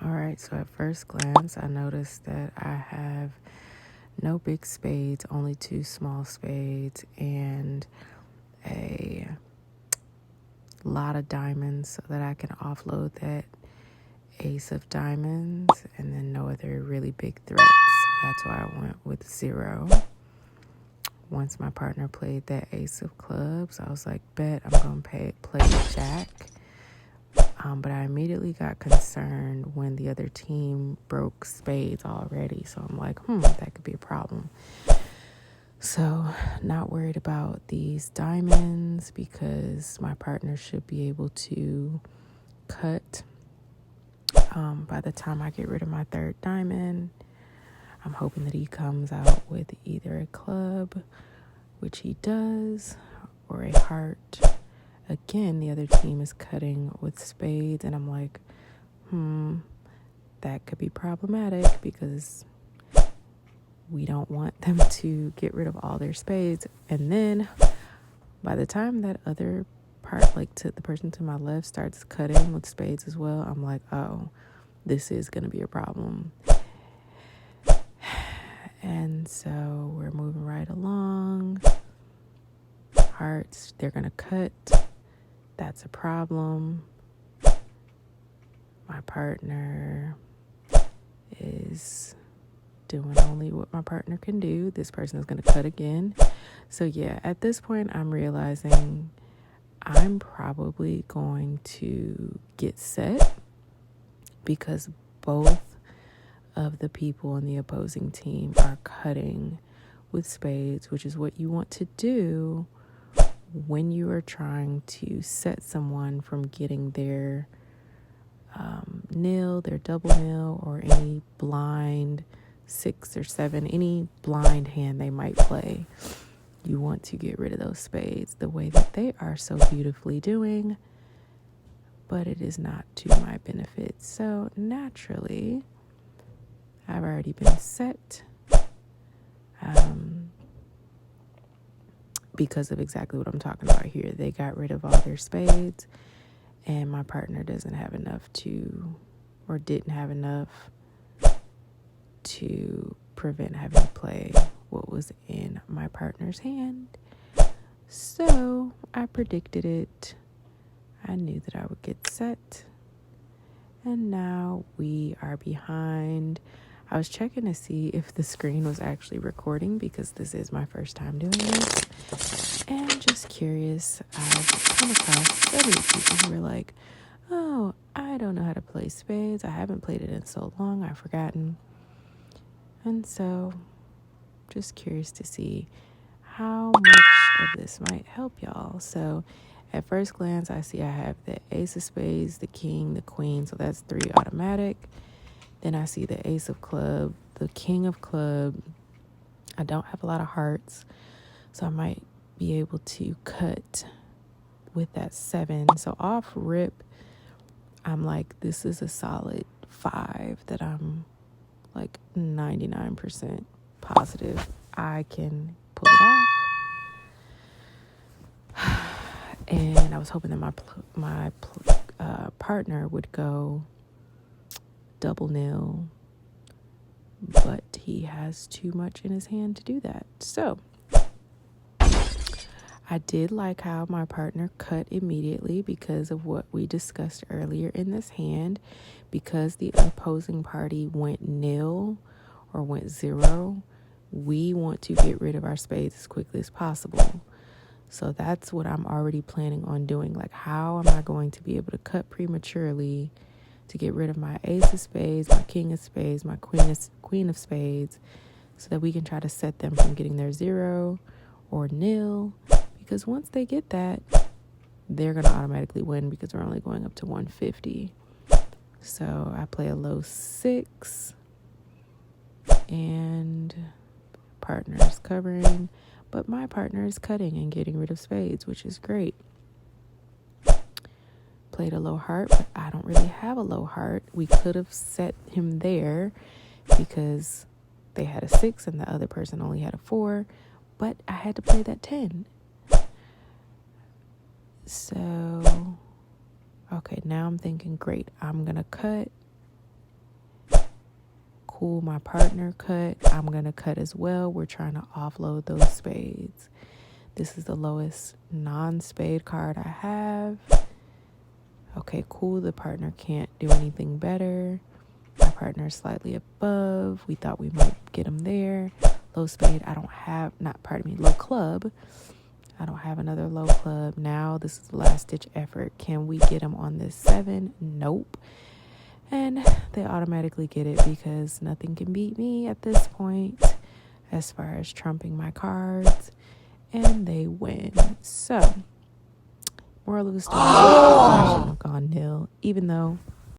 All right, so at first glance, I noticed that I have no big spades, only two small spades, and a lot of diamonds so that I can offload that ace of diamonds, and then no other really big threats. So that's why I went with 0. Once my partner played that ace of clubs, I was like, bet I'm going to play jack. But I immediately got concerned when the other team broke spades already. So I'm like, that could be a problem. So not worried about these diamonds because my partner should be able to cut by the time I get rid of my third diamond. I'm hoping that he comes out with either a club, which he does, or a heart. Again, the other team is cutting with spades, and I'm like, that could be problematic because we don't want them to get rid of all their spades. And then by the time that other part, like to the person to my left, starts cutting with spades as well, I'm like, oh, this is going to be a problem. And so we're moving right along. Hearts, they're going to cut. That's a problem. My partner is doing only what my partner can do. This person is going to cut again. So yeah, at this point, I'm realizing I'm probably going to get set because both of the people on the opposing team are cutting with spades, which is what you want to do when you are trying to set someone from getting their nil, their double nil, or any blind 6 or 7, any blind hand they might play. You want to get rid of those spades the way that they are so beautifully doing, but it is not to my benefit. So naturally, I've already been set because of exactly what I'm talking about here. They got rid of all their spades, and my partner doesn't have enough or didn't have enough to prevent having to play what was in my partner's hand. So I predicted it. I knew that I would get set. And now we are behind. I was checking to see if the screen was actually recording because this is my first time doing this. And just curious, I've come across so many people who are like, oh, I don't know how to play spades. I haven't played it in so long. I've forgotten. And so just curious to see how much of this might help y'all. So at first glance, I see I have the ace of spades, the king, the queen. So that's 3 automatic. Then I see the ace of club, the king of club. I don't have a lot of hearts, so I might be able to cut with that 7. So off rip, I'm like, this is a solid 5 that I'm like 99% positive I can pull it off. And I was hoping that my partner would go double nil, but he has too much in his hand to do that. So I did like how my partner cut immediately because of what we discussed earlier in this hand. Because the opposing party went nil or went 0, we want to get rid of our spades as quickly as possible. So that's what I'm already planning on doing. Like, how am I going to be able to cut prematurely to get rid of my ace of spades, my king of spades, my queen of spades, so that we can try to set them from getting their 0 or nil. Because once they get that, they're going to automatically win because we're only going up to 150. So I play a low 6, and partner is covering, but my partner is cutting and getting rid of spades, which is great. Played a low heart, but I don't really have a low heart. We could have set him there because they had a 6 and the other person only had a 4, but I had to play that 10. So, okay, now I'm thinking, great, I'm going to cut Cool, my partner cut. I'm going to cut as well. We're trying to offload those spades. This is the lowest non-spade card I have. Okay, cool. The partner can't do anything better. My partner's slightly above. We thought we might get him there. Low spade, I don't have, low club. I don't have another low club. Now this is the last ditch effort. Can we get him on this 7? Nope. And they automatically get it because nothing can beat me at this point as far as trumping my cards. And they win. So, moral of the story, I shouldn't have gone nil, even though